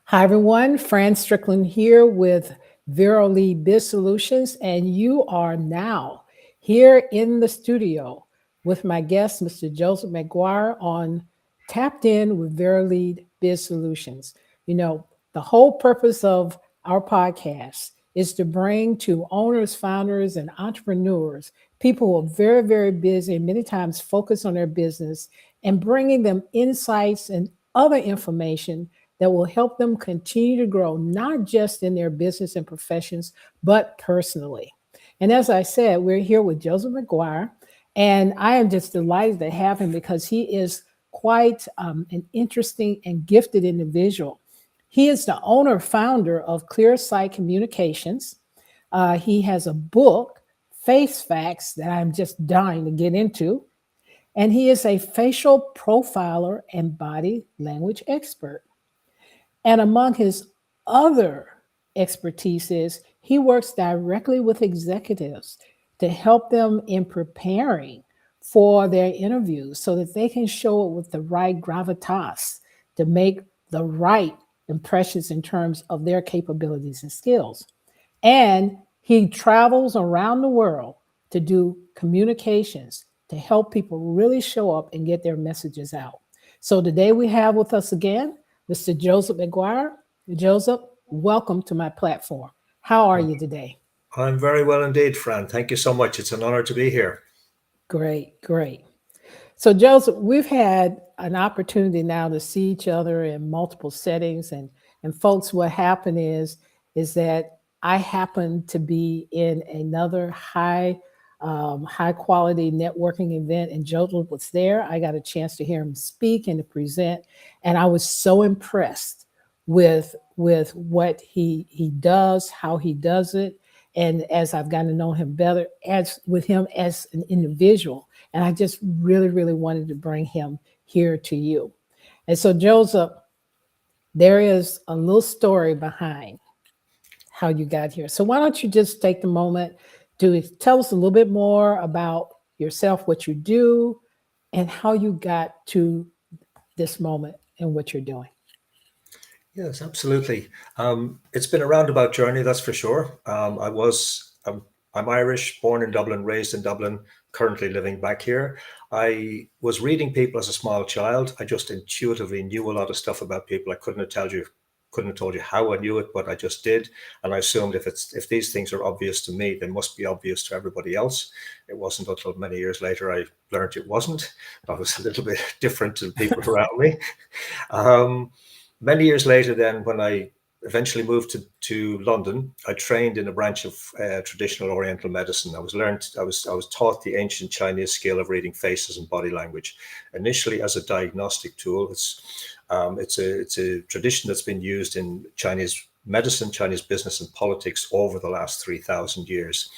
Hi, everyone. Fran Strickland here with Verolead Biz Solutions, and you are now here in the studio with my guest, Mr. Joseph McGuire, on Tapped In with Verolead Biz Solutions. The whole purpose of our podcast is to bring to owners, founders, and entrepreneurs people who are very, very busy and many times focus on their business and bringing them insights and other information that will help them continue to grow, not just in their business and professions, but personally. And as I said, we're here with Joseph McGuire, and I am just delighted to have him because he is quite an interesting and gifted individual. He is the owner founder of Clearsight Communications. He has a book, Face Facts, that I'm just dying to get into. And he is a facial profiler and body language expert. And among his other expertise is he works directly with executives to help them in preparing for their interviews so that they can show it with the right gravitas to make the right impressions in terms of their capabilities and skills. And he travels around the world to do communications to help people really show up and get their messages out. So today we have with us again Mr. Joseph McGuire. Joseph, welcome to my platform. How are you today? I'm very well indeed, Fran. Thank you so much. It's an honor to be here. Great, great. So, Joseph, we've had an opportunity now to see each other in multiple settings, and folks, what happened is that I happened to be in another high quality networking event, and Joseph was there. I got a chance to hear him speak and to present, and I was so impressed with what he does, how he does it, and as I've gotten to know him better, as with him as an individual, and I just really, really wanted to bring him here to you. And so, Joseph, there is a little story behind how you got here. So, why don't you just take the moment to tell us a little bit more about yourself, what you do, and how you got to this moment and what you're doing? Yes, absolutely. It's been a roundabout journey, that's for sure. I'm Irish, born in Dublin, raised in Dublin, currently living back here. I was reading people as a small child. I just intuitively knew a lot of stuff about people. I couldn't have told you how I knew it, but I just did. And I assumed if these things are obvious to me, they must be obvious to everybody else. It wasn't until many years later I learned it wasn't. I was a little bit different to the people around me. Um, Many years later, then, when I eventually moved to London, I trained in a branch of traditional Oriental medicine. I was taught the ancient Chinese skill of reading faces and body language, initially as a diagnostic tool. It's a tradition that's been used in Chinese medicine, Chinese business, and politics over the last 3,000 years.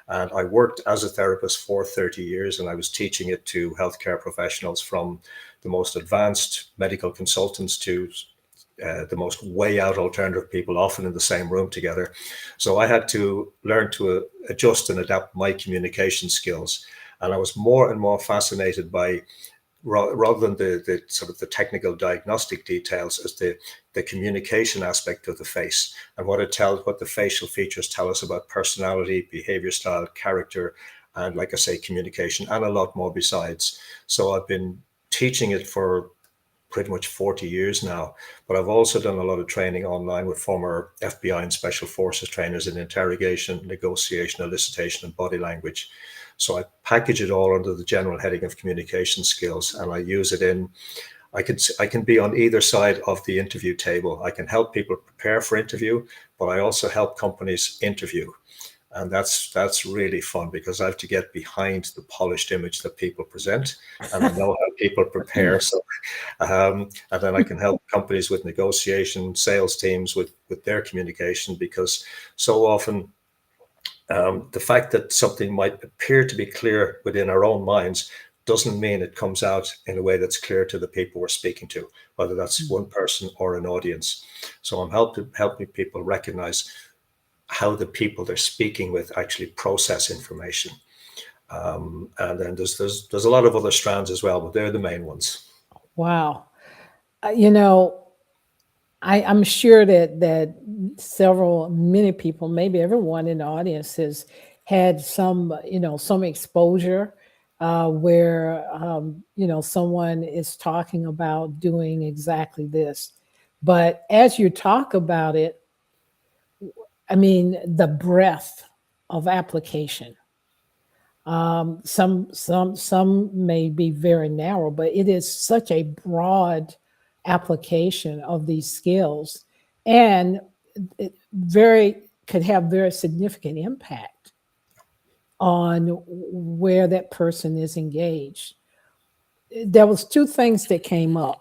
And I worked as a therapist for 30 years, and I was teaching it to healthcare professionals, from the most advanced medical consultants to the most way out alternative people, often in the same room together. So I had to learn to adjust and adapt my communication skills. And I was more and more fascinated by, rather than the sort of the technical diagnostic details, as the communication aspect of the face, and what the facial features tell us about personality, behavior style, character, and, like I say, communication, and a lot more besides. So I've been teaching it for pretty much 40 years now, but I've also done a lot of training online with former FBI and special forces trainers in interrogation, negotiation, elicitation, and body language. So I package it all under the general heading of communication skills, and I use it in. I can be on either side of the interview table. I can help people prepare for interview, but I also help companies interview. And that's really fun, because I have to get behind the polished image that people present, and I know how people prepare. So, and then I can help companies with negotiation, sales teams with their communication, because so often the fact that something might appear to be clear within our own minds doesn't mean it comes out in a way that's clear to the people we're speaking to, whether that's one person or an audience. So I'm helping people recognize how the people they're speaking with actually process information. And then there's a lot of other strands as well, but they're the main ones. Wow. You know, I'm sure that many people, maybe everyone in the audience, has had some, some exposure where, someone is talking about doing exactly this. But as you talk about it, I mean, the breadth of application. Some may be very narrow, but it is such a broad application of these skills, and it very could have very significant impact on where that person is engaged. There was two things that came up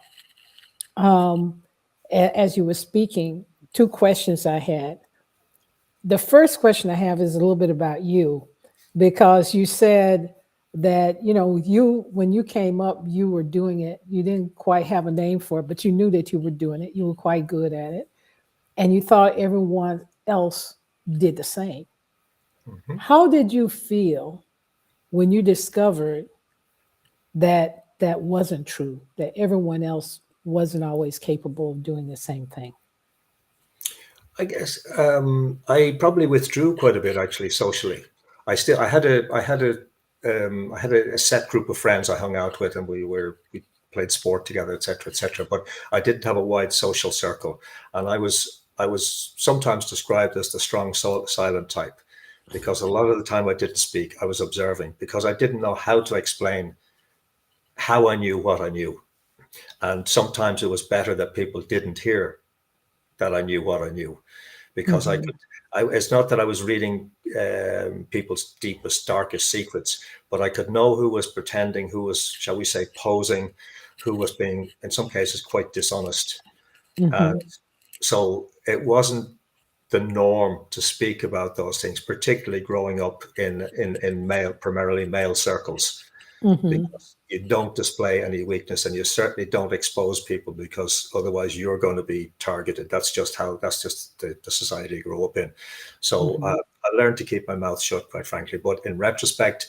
um, as you were speaking. Two questions I had. The first question I have is a little bit about you, because you said that you when you came up, you were doing it. You didn't quite have a name for it, but you knew that you were doing it. You were quite good at it, and you thought everyone else did the same. Mhm. How did you feel when you discovered that that wasn't true, that everyone else wasn't always capable of doing the same thing? I guess I probably withdrew quite a bit actually socially. I had a set group of friends I hung out with, and we played sport together, etc., etc. But I didn't have a wide social circle, and I was sometimes described as the strong silent type, because a lot of the time I didn't speak. I was observing because I didn't know how to explain how I knew what I knew, and sometimes it was better that people didn't hear that I knew what I knew, because I Hmm. could. It's not that I was reading people's deepest, darkest secrets, but I could know who was pretending, who was, shall we say, posing, who was being, in some cases, quite dishonest. And Hmm. so it wasn't the norm to speak about those things, particularly growing up in male, primarily male circles, Hmm. because you don't display any weakness, and you certainly don't expose people, because otherwise you're going to be targeted. That's just the society you grow up in. So Hmm. I learned to keep my mouth shut, quite frankly. But in retrospect,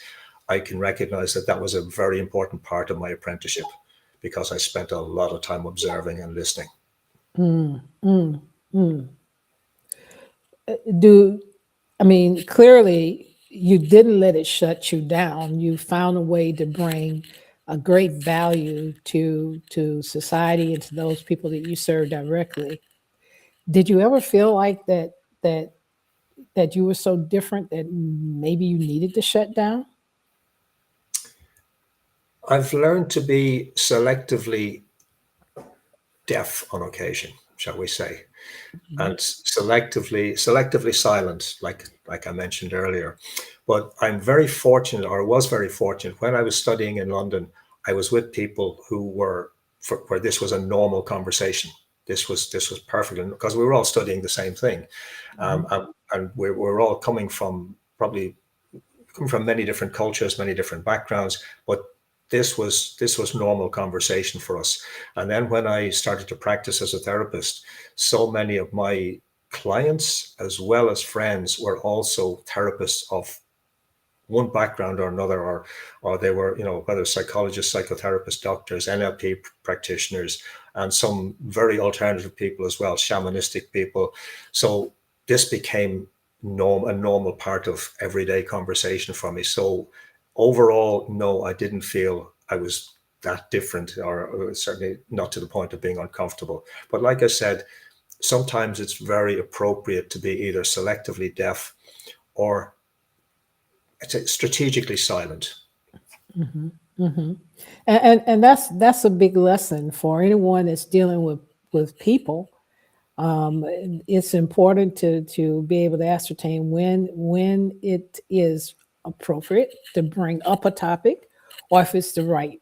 I can recognize that that was a very important part of my apprenticeship, because I spent a lot of time observing and listening. Mm, mm, mm. Do I mean, clearly you didn't let it shut you down. You found a way to bring a great value to society and to those people that you serve directly. Did you ever feel like that that you were so different that maybe you needed to shut down? I've learned to be selectively deaf on occasion, shall we say, Mhm. and selectively silent, like I mentioned earlier. But I'm very fortunate, or was very fortunate, when I was studying in London. I was with people who were, where this was a normal conversation. This was perfect, because we were all studying the same thing, Mhm. and we're all coming from many different cultures, many different backgrounds, but this was normal conversation for us. And then when I started to practice as a therapist, so many of my clients as well as friends were also therapists of one background or another, or they were, whether psychologists, psychotherapists, doctors, NLP practitioners, and some very alternative people as well, shamanistic people. So this became a normal part of everyday conversation for me. So overall, no, I didn't feel I was that different, or certainly not to the point of being uncomfortable. But like I said, sometimes it's very appropriate to be either selectively deaf or strategically silent. Mhm, mhm. And that's a big lesson for anyone that's dealing with people. It's important to be able to ascertain when it is appropriate to bring up a topic, or if it's the right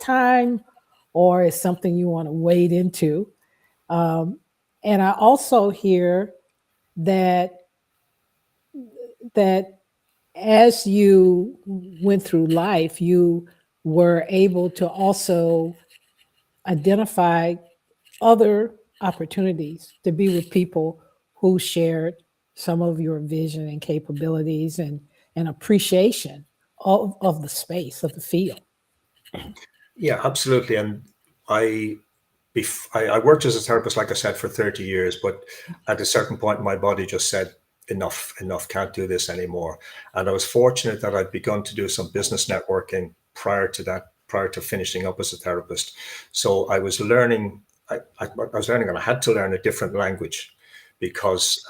time, or it's something you want to wade into. Um, and I also hear that that as you went through life, you were able to also identify other opportunities to be with people who shared some of your vision and capabilities and appreciation of the space, of the field. Yeah, absolutely. And I, I worked as a therapist, like I said, for 30 years, but at a certain point, my body just said, enough, can't do this anymore. And I was fortunate that I'd begun to do some business networking prior to that, prior to finishing up as a therapist. So I was learning, I was learning, and I had to learn a different language because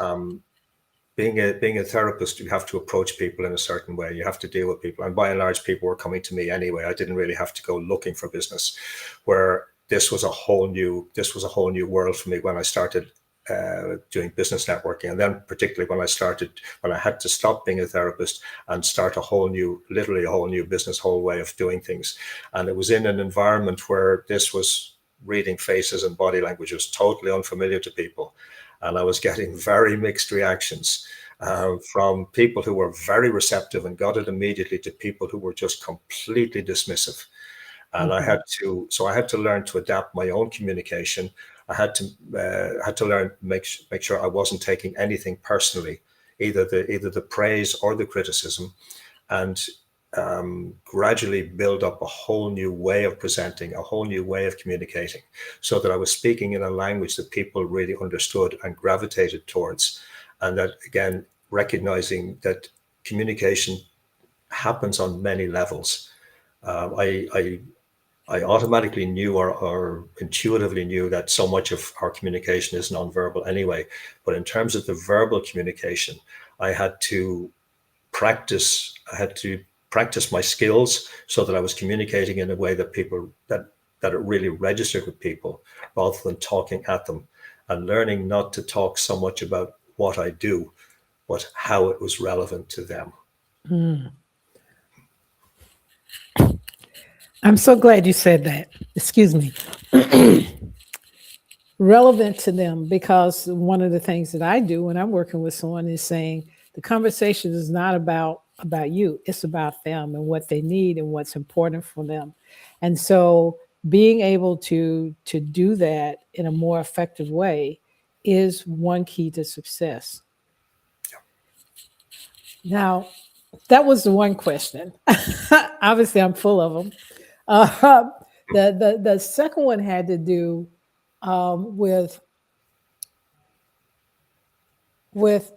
being a therapist, you have to approach people in a certain way. You have to deal with people, and by and large, people were coming to me anyway. I didn't really have to go looking for business. Where this was a whole new world for me when I started doing business networking, and then particularly when I had to stop being a therapist and start literally a whole new business, whole way of doing things. And it was in an environment where this was reading faces and body language was totally unfamiliar to people. And I was getting very mixed reactions from people who were very receptive and got it immediately to people who were just completely dismissive. And I had to learn to adapt my own communication. I had to learn make sure I wasn't taking anything personally, either the praise or the criticism, and gradually build up a whole new way of presenting, a whole new way of communicating, so that I was speaking in a language that people really understood and gravitated towards. And that, again, recognizing that communication happens on many levels. I automatically knew or intuitively knew that so much of our communication is nonverbal anyway. But in terms of the verbal communication, I had to practice my skills so that I was communicating in a way that that it really registered with people, rather than talking at them, and learning not to talk so much about what I do, but how it was relevant to them. I'm so glad you said that. Excuse me. Relevant to them, because one of the things that I do when I'm working with someone is saying the conversation is not about you. It's about them and what they need and what's important for them. And so being able to do that in a more effective way is one key to success. Now, that was the one question. Obviously, I'm full of them. Uh, the second one had to do with with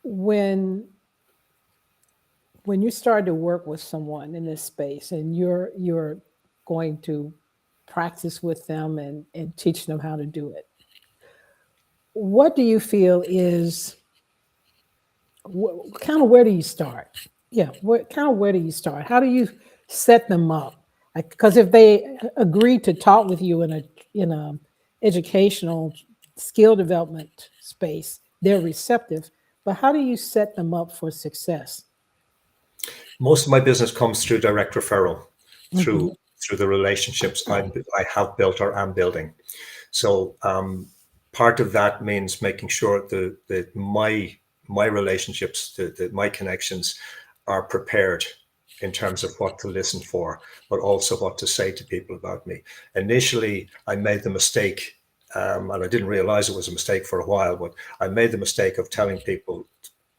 when when you start to work with someone in this space and you're going to practice with them and teach them how to do it. What do you feel is kind of where do you start? Yeah, what kind of where do you start? How do you set them up? Because if they agree to talk with you in a educational skill development space, they're receptive. But how do you set them up for success? Most of my business comes through direct referral, Mhm. through the relationships I have built or am building. So part of that means making sure that my relationships, my connections, are prepared in terms of what to listen for, but also what to say to people about me. Initially, I made the mistake, and I didn't realize it was a mistake for a while, but I made the mistake of telling people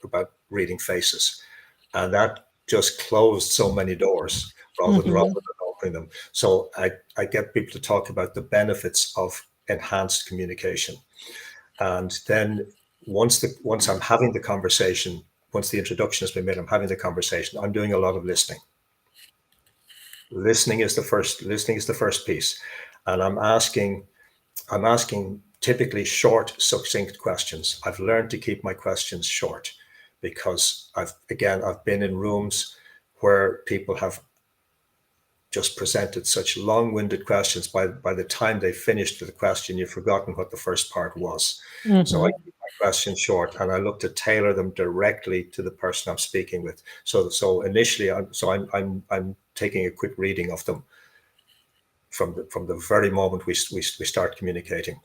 about reading faces, and that just closed so many doors rather Mhm. than opening them. So I get people to talk about the benefits of enhanced communication, and then once I'm having the conversation, once the introduction has been made, I'm having the conversation. I'm doing a lot of listening. Listening is the first piece, and I'm asking typically short, succinct questions. I've learned to keep my questions short because I've been in rooms where people have just presented such long-winded questions. By the time they finished the question, you've forgotten what the first part was. So I Mhm. keep my questions short, and I look to tailor them directly to the person I'm speaking with. So initially, I'm taking a quick reading of them from the very moment we start communicating.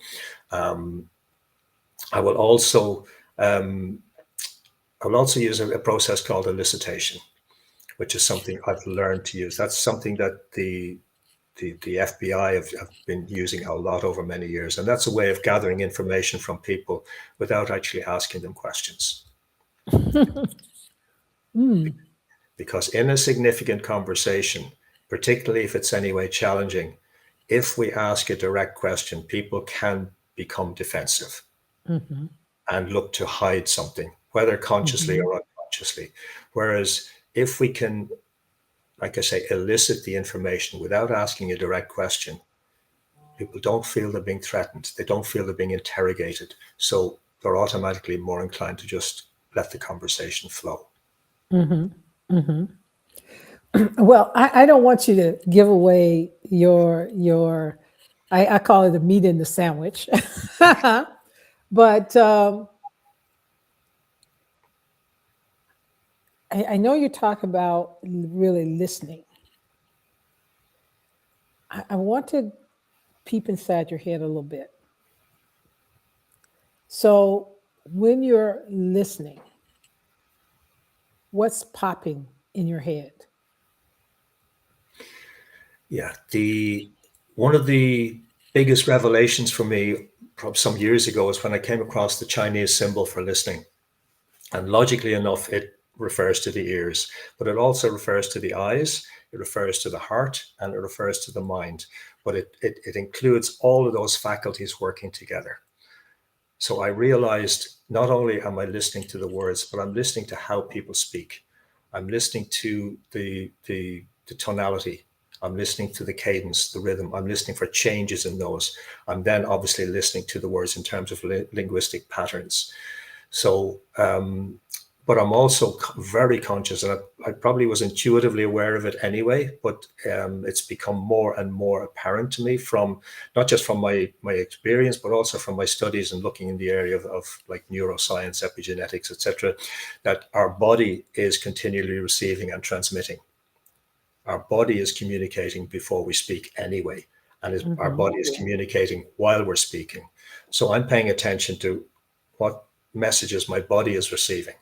Um, I will also um, I will also use a process called elicitation, which is something I've learned to use. That's something that the FBI have been using a lot over many years, and that's a way of gathering information from people without actually asking them questions. Mm. Because in a significant conversation, particularly if it's anyway challenging, if we ask a direct question, people can become defensive Mm-hmm. and look to hide something, whether consciously Mm-hmm. or unconsciously. Whereas if we can, like I say, elicit the information without asking a direct question, people don't feel they're being threatened. They don't feel they're being interrogated. So they're automatically more inclined to just let the conversation flow. Mm-hmm. Mm-hmm. Well, I don't want you to give away your I call it the meat in the sandwich. But I know you talk about really listening. I want to peep inside your head a little bit. So when you're listening, what's popping in your head? Yeah, the one of the biggest revelations for me from some years ago is when I came across the Chinese symbol for listening. And logically enough, it refers to the ears, but it also refers to the eyes, it refers to the heart, and it refers to the mind. But it includes all of those faculties working together. So I realized not only am I listening to the words, but I'm listening to how people speak. I'm listening to the tonality. I'm listening to the cadence, the rhythm. I'm listening for changes in those. I'm then obviously listening to the words in terms of linguistic patterns. So, but I'm also very conscious, and I probably was intuitively aware of it anyway, but it's become more and more apparent to me from not just from my experience, but also from my studies and looking in the area of like neuroscience, epigenetics, etc., that our body is continually receiving and transmitting. Our body is communicating before we speak anyway, and our Mm-hmm. body is communicating while we're speaking. So I'm paying attention to what messages my body is receiving,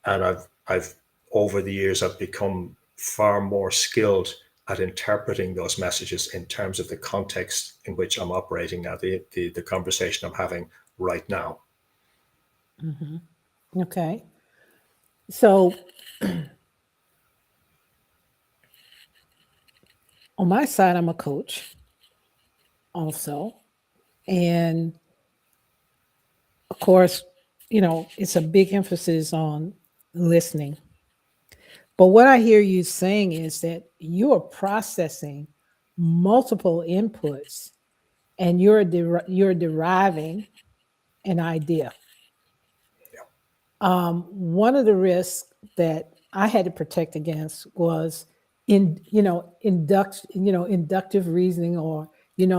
and I've over the years I've become far more skilled at interpreting those messages in terms of the context in which I'm operating now, the conversation I'm having right now. Mm-hmm. Okay. So on my side, I'm a coach also. And of course, it's a big emphasis on listening. But what I hear you saying is that you are processing multiple inputs and you're deriving an idea. One of the risks that I had to protect against was inductive reasoning, or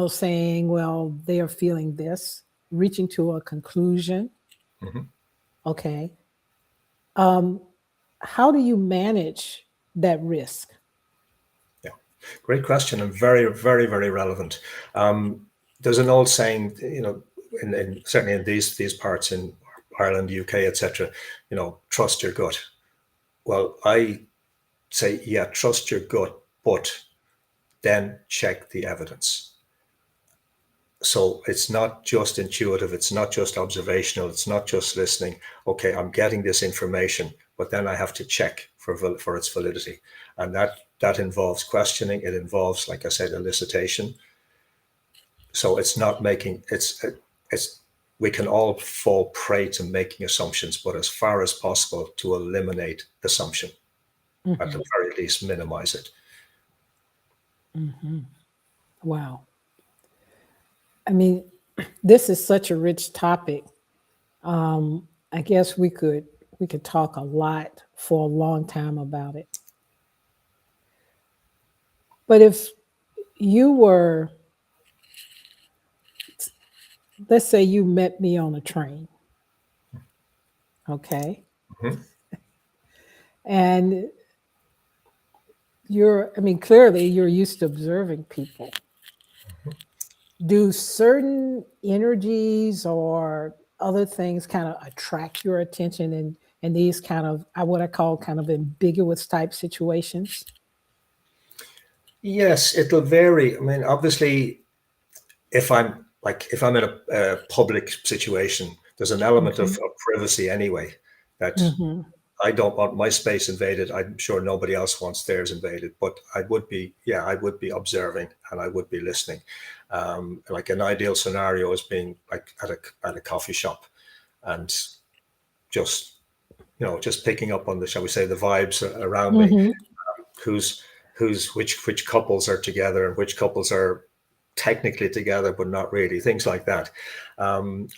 saying, well, they are feeling this, reaching to a conclusion. Mhm. Okay. Um, how do you manage that risk? Yeah, great question, and very, very, very relevant. There's an old saying, certainly in these parts in Ireland, UK, etc. Trust your gut. Well, I say, yeah, trust your gut, but then check the evidence. So it's not just intuitive, it's not just observational, it's not just listening. Okay, I'm getting this information, but then I have to check for its validity, and that involves questioning. It involves, like I said, elicitation. So it's not making it's we can all fall prey to making assumptions, but as far as possible to eliminate assumption, at the Hmm. very least minimize it. Hmm. Wow. I mean, this is such a rich topic. I guess we could talk a lot for a long time about it. But if you were, let's say you met me on a train, okay, Mhm. and I mean, clearly you're used to observing people. Do certain energies or other things kind of attract your attention in these kind of what I call kind of ambiguous type situations? Yes, it'll vary. I mean, obviously, if I'm in a public situation, there's an element of Hmm. privacy anyway that Hmm. I don't want my space invaded. I'm sure nobody else wants theirs invaded, but I would be observing and I would be listening. Like an ideal scenario is being like at a coffee shop and just, just picking up on the, shall we say, the vibes around me, Mm-hmm. who's, which couples are together and which couples are technically together, but not really, things like that. And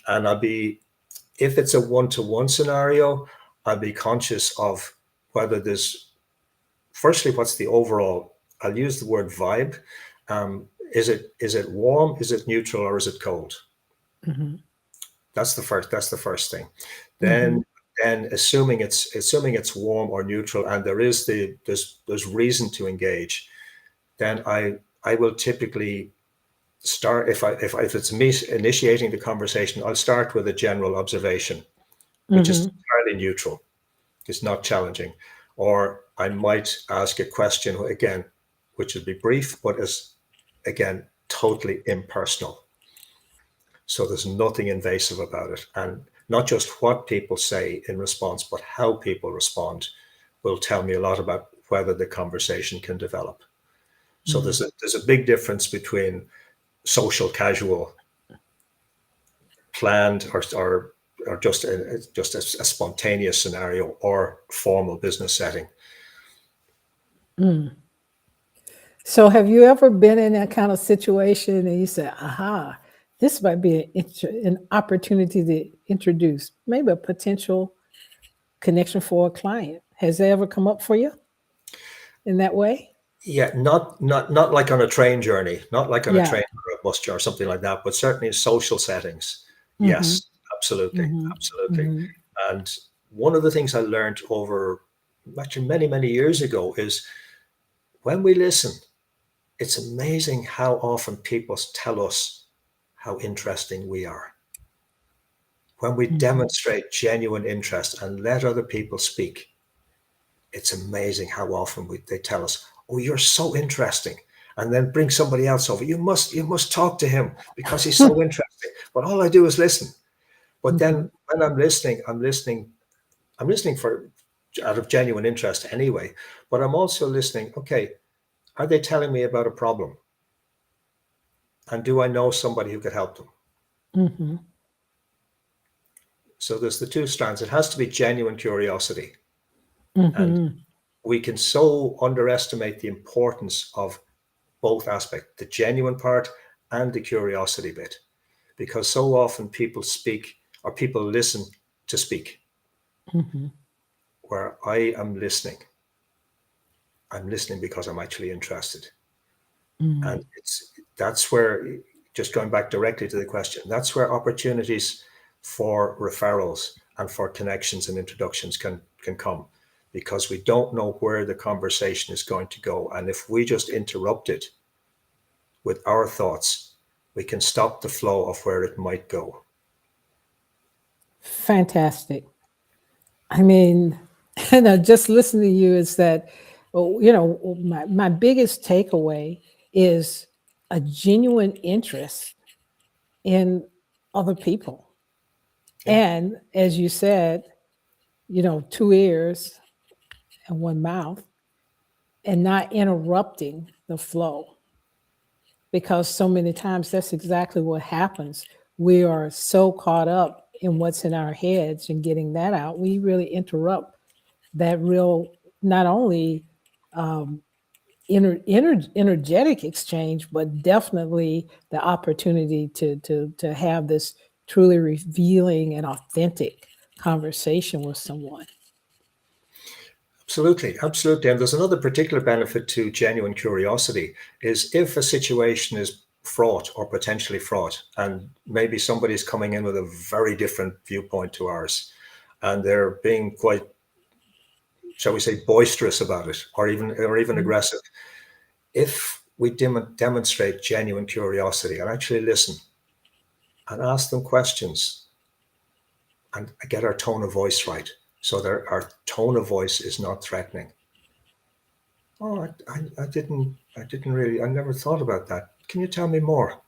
if it's a one-to-one scenario, I'll be conscious of whether there's, firstly, what's the overall, I'll use the word vibe. Is it warm? Is it neutral? Or is it cold? Mm-hmm. That's the first thing. Mm-hmm. Then assuming it's warm or neutral, and there's reason to engage, then I will typically start, if it's me initiating the conversation, I'll start with a general observation, which is Mm-hmm. entirely neutral. It's not challenging. Or I might ask a question again, which would be brief, but is again totally impersonal. So there's nothing invasive about it. And not just what people say in response, but how people respond will tell me a lot about whether the conversation can develop. So there's a big difference between social casual, planned, or just a spontaneous scenario, or formal business setting. Mm. So, have you ever been in that kind of situation and you said, aha, this might be an opportunity to introduce maybe a potential connection for a client? Has that ever come up for you in that way? Yeah, not like on a train journey, not like on a Yeah. train or a bus journey or something like that, but certainly in social settings. Mm-hmm. Yes, absolutely, Mm-hmm. absolutely. Mm-hmm. And one of the things I learned over actually many, many years ago is when we listen, it's amazing how often people tell us how interesting we are. When we Mm-hmm. demonstrate genuine interest and let other people speak, it's amazing how often they tell us, "Oh, you're so interesting," and then bring somebody else over. You must talk to him because he's so interesting. But all I do is listen. But Mm-hmm. then when I'm listening, I'm listening for out of genuine interest anyway. But I'm also listening. Okay, are they telling me about a problem? And do I know somebody who could help them? Mm-hmm. So there's the two strands. It has to be genuine curiosity. And Mm-hmm. we can so underestimate the importance of both aspects, the genuine part and the curiosity bit, because so often people speak or people listen to speak, Mm-hmm. where I'm listening. I'm listening because I'm actually interested. Mm-hmm. And that's where, just going back directly to the question, that's where opportunities for referrals and for connections and introductions can come, because we don't know where the conversation is going to go. And if we just interrupt it with our thoughts, we can stop the flow of where it might go. Fantastic. I mean, just listening to you is that, my biggest takeaway is a genuine interest in other people. Yeah, And as you said, two ears and one mouth, and not interrupting the flow, because so many times that's exactly what happens. We are so caught up in what's in our heads and getting that out, we really interrupt that real, not only um, energetic exchange, but definitely the opportunity to have this truly revealing and authentic conversation with someone. absolutely, absolutely. And there's another particular benefit to genuine curiosity is if a situation is fraught or potentially fraught, and maybe somebody's coming in with a very different viewpoint to ours, and they're being quite, shall we say, boisterous about it, or even Mhm. aggressive. If we demonstrate genuine curiosity and actually listen and ask them questions and get our tone of voice right, so that our tone of voice is not threatening. Oh, I didn't really, I never thought about that. Can you tell me more?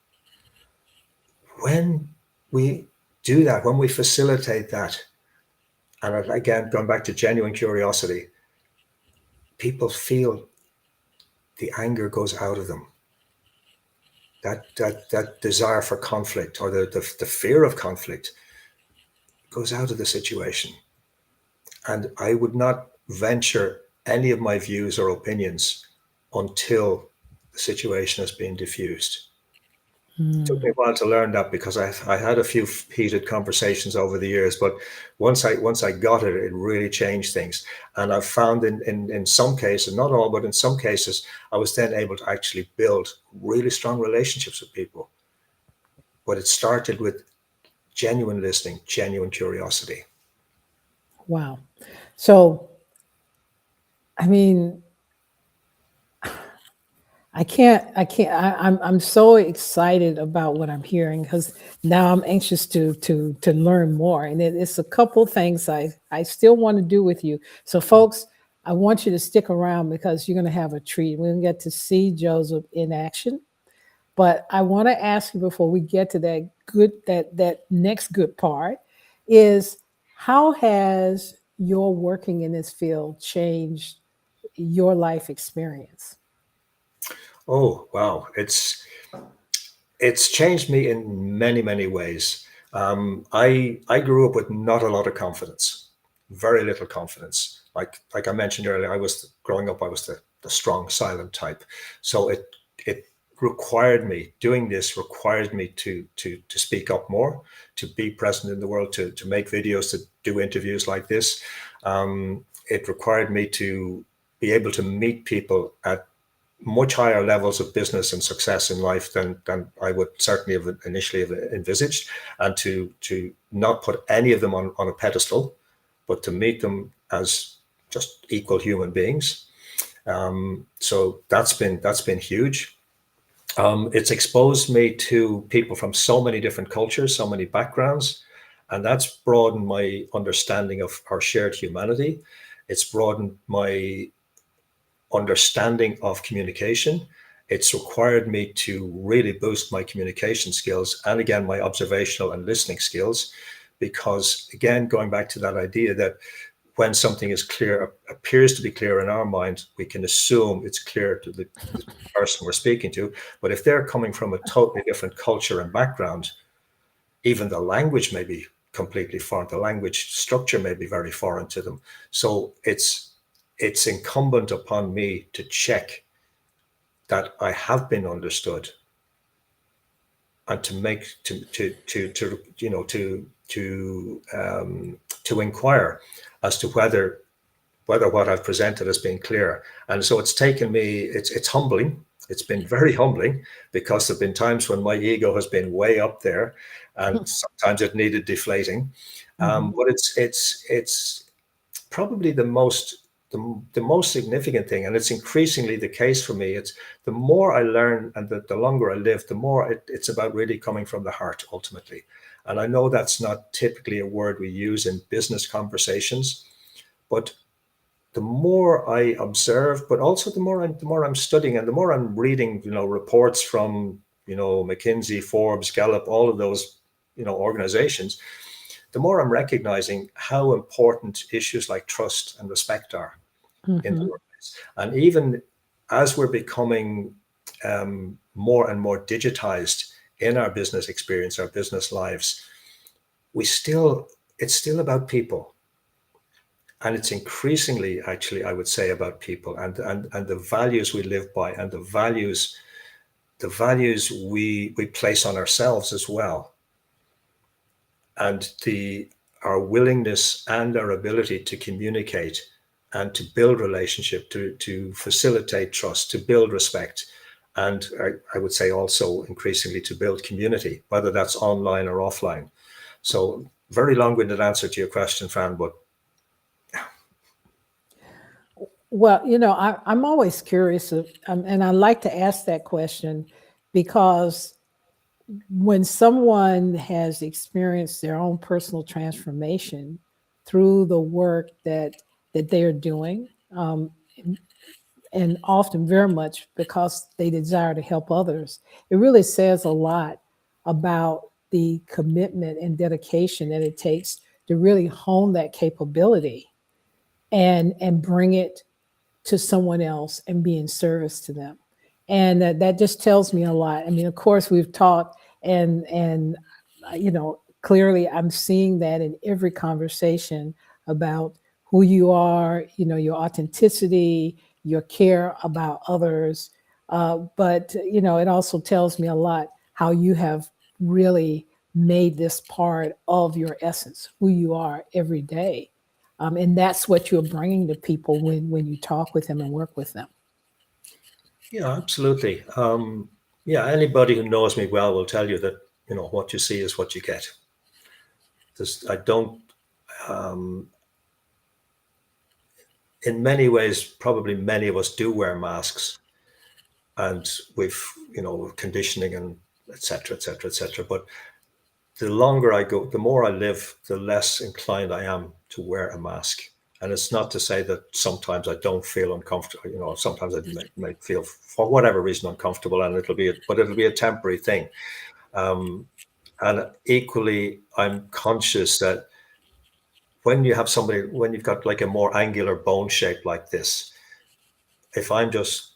When we do that, when we facilitate that, And again, going back to genuine curiosity, people feel the anger goes out of them. That desire for conflict, or the fear of conflict, goes out of the situation. And I would not venture any of my views or opinions until the situation has been diffused. It took me a while to learn that, because I had a few heated conversations over the years, but once I got it, it really changed things. And I've found in some cases, not all, but in some cases, I was then able to actually build really strong relationships with people. But it started with genuine listening, genuine curiosity. Wow. So, I mean, I'm so excited about what I'm hearing, because now I'm anxious to learn more. And it's a couple things I still want to do with you. So folks, I want you to stick around, because you're going to have a treat. We're going to get to see Joseph in action. But I want to ask you, before we get to that next good part, is how has your working in this field changed your life experience? Oh, wow. It's changed me in many, many ways. I grew up with not a lot of confidence, very little confidence. Like I mentioned earlier, growing up, I was the strong, silent type. So it required me, doing this required me to speak up more, to be present in the world, to make videos, to do interviews like this. It required me to be able to meet people at much higher levels of business and success in life than I would certainly have initially have envisaged, and to not put any of them on a pedestal, but to meet them as just equal human beings. So that's been huge. It's exposed me to people from so many different cultures, so many backgrounds, and that's broadened my understanding of our shared humanity. It's broadened my understanding of communication. It's required me to really boost my communication skills, and again, my observational and listening skills, because again, going back to that idea that when something is clear, appears to be clear in our mind, we can assume it's clear to the person we're speaking to. But if they're coming from a totally different culture and background, even the language may be completely foreign. The language structure may be very foreign to them. So it's incumbent upon me to check that I have been understood, and to make to you know to inquire as to whether what I've presented has been clear. And so it's taken me, it's humbling. It's been very humbling, because there've been times when my ego has been way up there, and sometimes it needed deflating. But it's probably the most significant thing, and it's increasingly the case for me. It's the more I learn, and the longer I live, the more it's about really coming from the heart ultimately. And I know that's not typically a word we use in business conversations, but the more I observe, but also the more I'm studying, and the more I'm reading, reports from, McKinsey, Forbes, Gallup, all of those, organizations, the more I'm recognizing how important issues like trust and respect are in the Mhm. workplace. And even as we're becoming more and more digitized in our business experience, our business lives, it's still about people. And it's increasingly, actually, I would say, about people, and the values we live by, and the values we place on ourselves as well, and our willingness and our ability to communicate and to build relationship, to facilitate trust, to build respect, and I would say also increasingly to build community, whether that's online or offline. So very long-winded answer to your question, Fran, but Well, I'm always curious, and I like to ask that question, because when someone has experienced their own personal transformation through the work that they are doing, and often very much because they desire to help others, it really says a lot about the commitment and dedication that it takes to really hone that capability and bring it to someone else and be in service to them. And that just tells me a lot. I mean, of course, we've taught and clearly I'm seeing that in every conversation about who you are, your authenticity, your care about others. But it also tells me a lot how you have really made this part of your essence, who you are every day. And that's what you're bringing to people when you talk with them and work with them. Yeah, absolutely. Yeah, anybody who knows me well will tell you that, what you see is what you get. I don't, um, in many ways, probably many of us do wear masks, and we've, conditioning and et cetera, et cetera, et cetera. But the longer I go, the more I live, the less inclined I am to wear a mask. And it's not to say that sometimes I don't feel uncomfortable. Sometimes I might feel for whatever reason uncomfortable, and it'll be a temporary thing. And equally, I'm conscious that when you've got like a more angular bone shape like this, if I'm just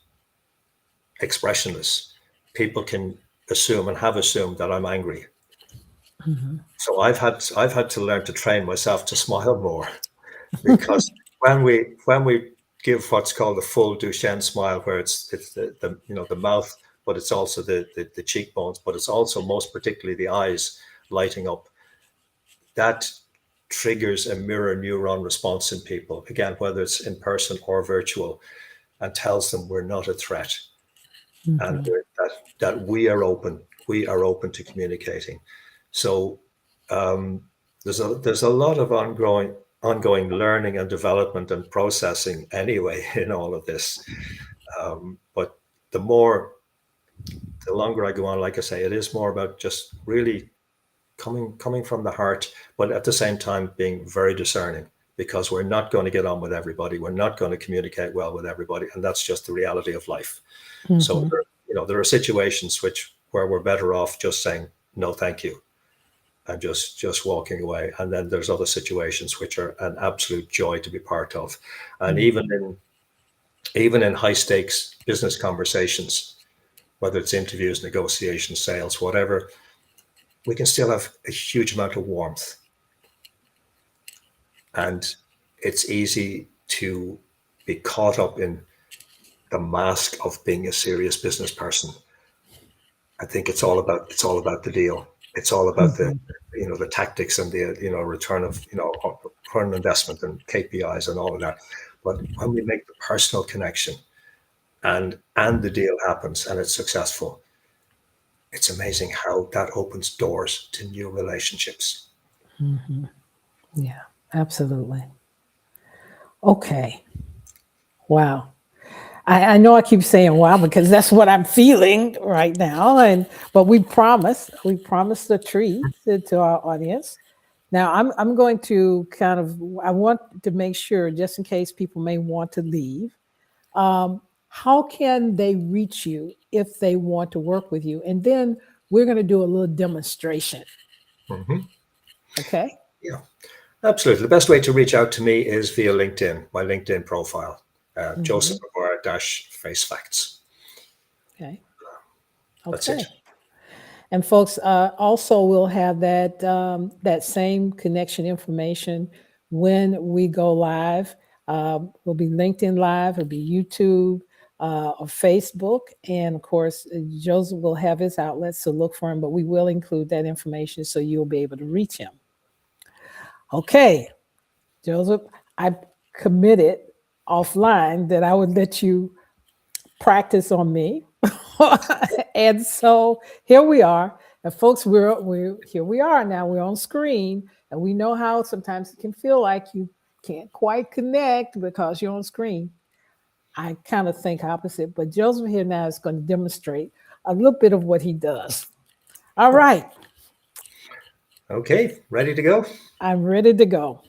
expressionless, people can assume and have assumed that I'm angry. Mm-hmm. So I've had to learn to train myself to smile more, because when we give what's called the full Duchenne smile, where it's the mouth, but it's also the cheekbones, but it's also most particularly the eyes lighting up. That triggers a mirror neuron response in people, again, whether it's in person or virtual, and tells them we're not a threat, and Mm-hmm. that we are open to communicating. So there's a lot of ongoing learning and development and processing anyway in all of this. But the longer I go on, like I say, it is more about just really coming from the heart, but at the same time being very discerning, because we're not going to get on with everybody. We're not going to communicate well with everybody, and that's just the reality of life. So Mm-hmm. there are situations where we're better off just saying no, thank you, and just walking away. And then there's other situations which are an absolute joy to be part of. And even in high stakes business conversations, whether it's interviews, negotiations, sales, whatever, we can still have a huge amount of warmth. And it's easy to be caught up in the mask of being a serious business person. I think it's all about the deal. It's all about Mm-hmm. the tactics and the return of return on investment and KPIs and all of that. But when we make the personal connection and the deal happens and it's successful, it's amazing how that opens doors to new relationships. Mm-hmm. Yeah, absolutely. Okay. Wow. I know I keep saying wow because that's what I'm feeling right now. But we promised a treat to our audience. Now I'm going to I want to make sure, just in case people may want to leave, how can they reach you if they want to work with you? And then we're going to do a little demonstration. Mm-hmm. Okay. Yeah, absolutely. The best way to reach out to me is via LinkedIn, my LinkedIn profile, Hmm. Joseph McGuire dash Face Facts. Okay. That's it. Okay. And folks, also we'll have that same connection information when we go live. We'll be LinkedIn Live, it'll be YouTube or Facebook, and of course, Joseph will have his outlets to look for him. But we will include that information so you'll be able to reach him. Okay, Joseph, I committed offline that I would let you practice on me. And so here we are. And folks, we're here we are now. We're on screen, and we know how sometimes it can feel like you can't quite connect because you're on screen. I kind of think opposite, but Joseph here now is going to demonstrate a little bit of what he does. All right, Okay, ready to go? I'm ready to go.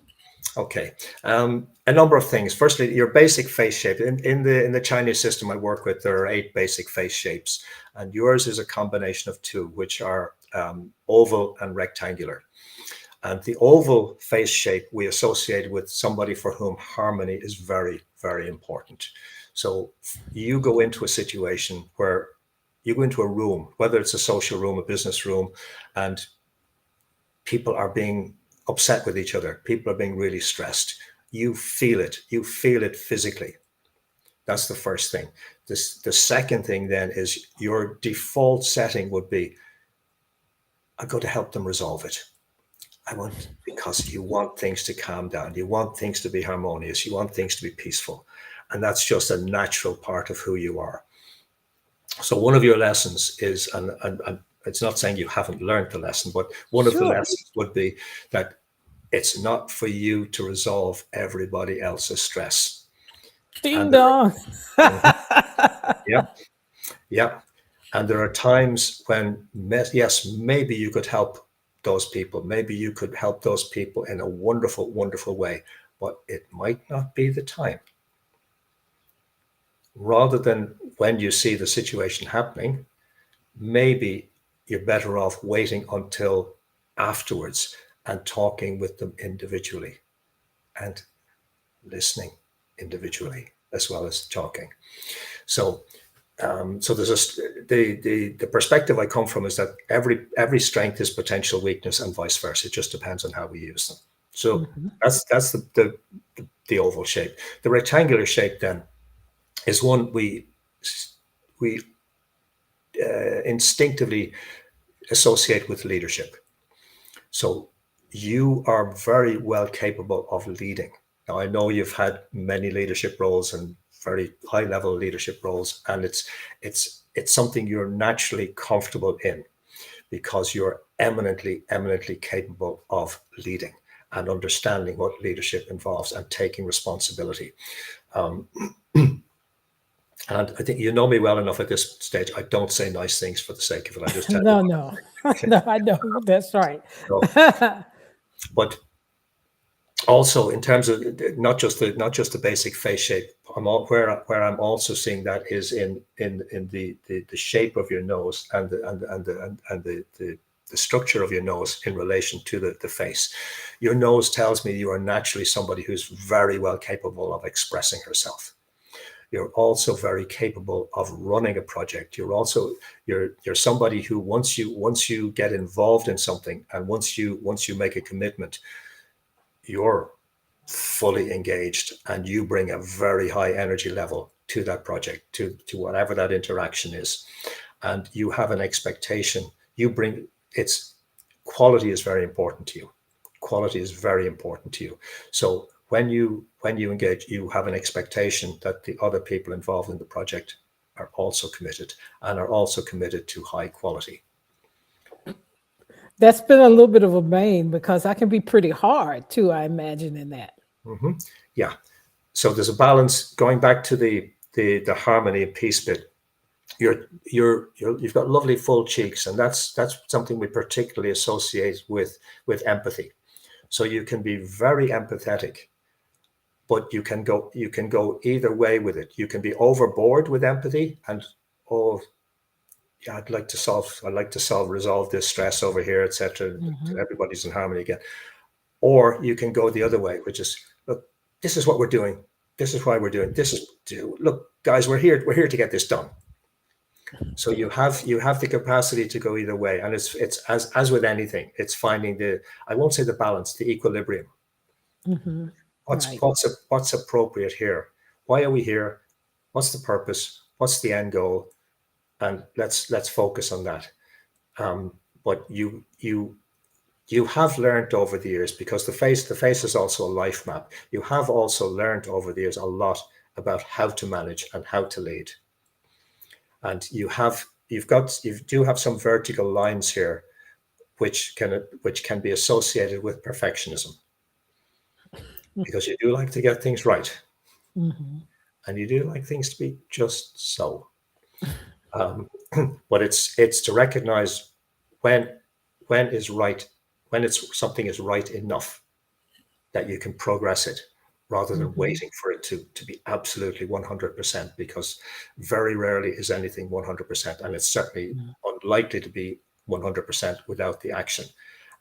Okay, a number of things. Firstly, your basic face shape. In the Chinese system I work with, there are 8 basic face shapes, and yours is a combination of 2, which are oval and rectangular. And the oval face shape we associate with somebody for whom harmony is very, very important. So you go into a situation where you go into a room, whether it's a social room, a business room, and people are being upset with each other. People are being really stressed. You feel it. You feel it physically. That's the first thing. The second thing then is your default setting would be, I'm going to help them resolve it. Because you want things to calm down. You want things to be harmonious. You want things to be peaceful. And that's just a natural part of who you are. So one of your lessons is, and it's not saying you haven't learned the lesson, but one of the lessons would be that it's not for you to resolve everybody else's stress. Ding dong. Yeah. Yeah. And there are times when, yes, maybe you could help those people. Maybe you could help those people in a wonderful, wonderful way, but it might not be the time. Rather than when you see the situation happening, maybe you're better off waiting until afterwards and talking with them individually and listening individually as well as talking. So there's the perspective I come from is that every strength is potential weakness and vice versa. It just depends on how we use them. So that's the oval shape. The rectangular shape then is one we instinctively associate with leadership. So you are very well capable of leading. Now I know you've had many leadership roles and very high level leadership roles, and it's something you're naturally comfortable in because you're eminently capable of leading and understanding what leadership involves and taking responsibility. And I think you know me well enough at this stage. I don't say nice things for the sake of it. I just tell No, you. no, no, I know. That's right. So, but also in terms of not just the basic face shape, where I'm also seeing that is in the shape of your nose and the structure of your nose in relation to the face. Your nose tells me you are naturally somebody who's very well capable of expressing herself. You're also very capable of running a project. You're somebody who once you get involved in something and once you make a commitment, you're fully engaged and you bring a very high energy level to that project, to whatever that interaction is. And you have an expectation. Quality is very important to you. Quality is very important to you. So when you engage, you have an expectation that the other people involved in the project are also committed and are also committed to high quality. That's been a little bit of a bane because I can be pretty hard too, I imagine, in that. Mm-hmm. Yeah. So there's a balance going back to the harmony and peace bit. You've got lovely full cheeks, and that's something we particularly associate with empathy. So you can be very empathetic, but you can go either way with it. You can be overboard with empathy and, oh yeah, I'd like to resolve this stress over here, etc. Everybody's in harmony again. Or you can go the other way, which is, look, this is what we're doing. This is why we're doing this. Look, guys, we're here to get this done. So you have the capacity to go either way, and it's as with anything, it's finding I won't say the balance, the equilibrium. What's appropriate here? Why are we here? What's the purpose? What's the end goal? And let's focus on that. But you have learned over the years, because the face is also a life map. You have also learned over the years a lot about how to manage and how to lead. And you do have some vertical lines here, which can be associated with perfectionism, because you do like to get things right, and you do like things to be just so. But it's to recognize when is right, when something is right enough that you can progress it, rather than waiting for it to be absolutely 100%, because very rarely is anything 100%, and it's certainly unlikely to be 100% without the action.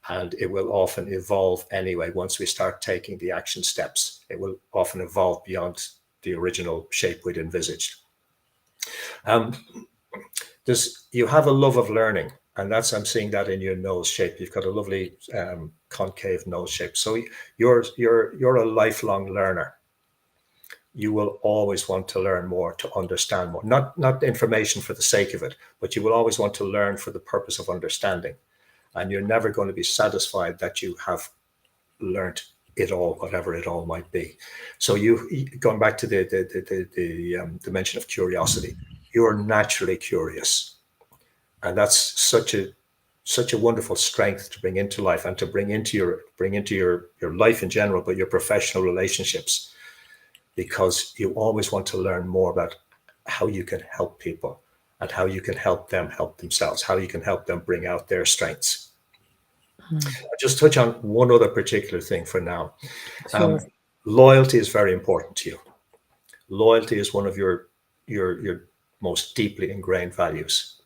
and it will often evolve anyway. Once we start taking the action steps, it will often evolve beyond the original shape we'd envisaged. Um, you have a love of learning, and I'm seeing that in your nose shape. You've got a lovely concave nose shape. So you're a lifelong learner. You will always want to learn more, to understand more. Not information for the sake of it, but you will always want to learn for the purpose of understanding. And you're never going to be satisfied that you have learned it all, whatever it all might be. So going back to the dimension of curiosity, you're naturally curious, and that's such a wonderful strength to bring into life, and to bring into your life in general, but your professional relationships, because you always want to learn more about how you can help people, and how you can help them help themselves, how you can help them bring out their strengths. I'll just touch on one other particular thing for now. Sure. Loyalty is very important to you. Loyalty is one of your most deeply ingrained values,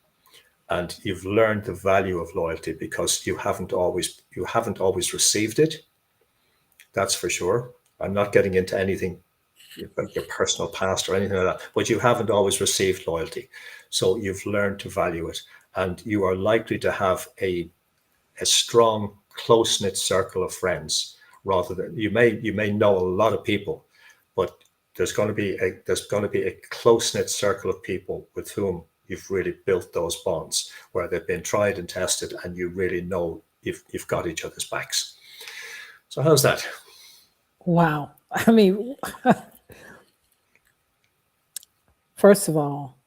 and you've learned the value of loyalty because you haven't always received it. That's for sure. I'm not getting into anything about your personal past or anything like that, but you haven't always received loyalty, so you've learned to value it, and you are likely to have a strong, close-knit circle of friends. Rather than, you may know a lot of people, but there's going to be a close-knit circle of people with whom you've really built those bonds, where they've been tried and tested, and you really know you've got each other's backs. So how's that? Wow. I mean, first of all,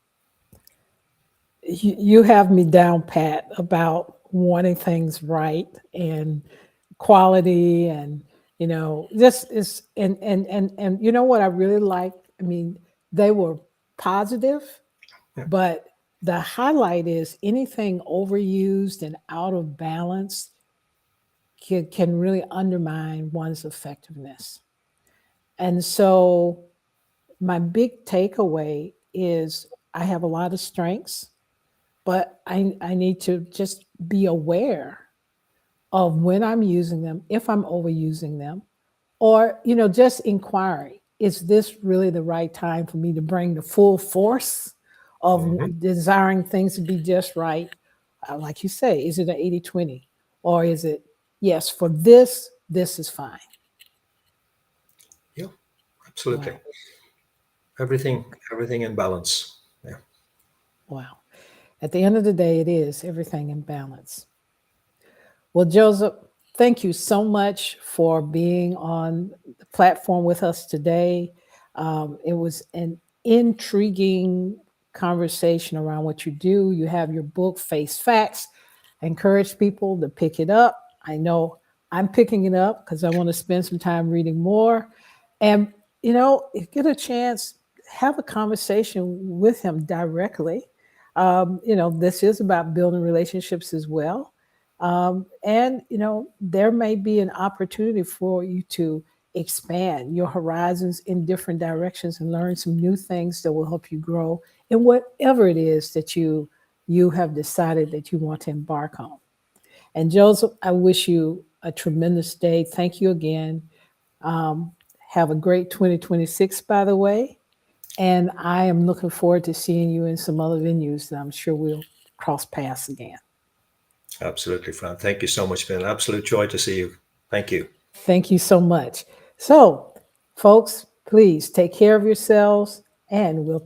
you have me down pat about wanting things right and quality, and this is, and you know what I really like. I mean, they were positive, Yeah. but the highlight is anything overused and out of balance can really undermine one's effectiveness. And so my big takeaway is I have a lot of strengths, but I need to just be aware of when I'm using them, if I'm overusing them, or just inquiring, is this really the right time for me to bring the full force of Mhm. desiring things to be just right? Like you say, is it an 80-20, or is it, yes, for this is fine? Yeah, absolutely. Wow. Everything in balance. Yeah. Wow. At the end of the day, it is everything in balance. Well, Joseph, thank you so much for being on the platform with us today. It was an intriguing conversation around what you do. You have your book, Face Facts. I encourage people to pick it up. I know I'm picking it up because I want to spend some time reading more. And, if you get a chance, have a conversation with him directly. This is about building relationships as well. And there may be an opportunity for you to expand your horizons in different directions and learn some new things that will help you grow in whatever it is that you have decided that you want to embark on. And Joseph, I wish you a tremendous day. Thank you again. Um, have a great 2026, by the way. And I am looking forward to seeing you in some other venues that I'm sure we'll cross paths again. Absolutely, Fran. Thank you so much. It's been an absolute joy to see you. Thank you. Thank you so much. So, folks, please take care of yourselves, and we'll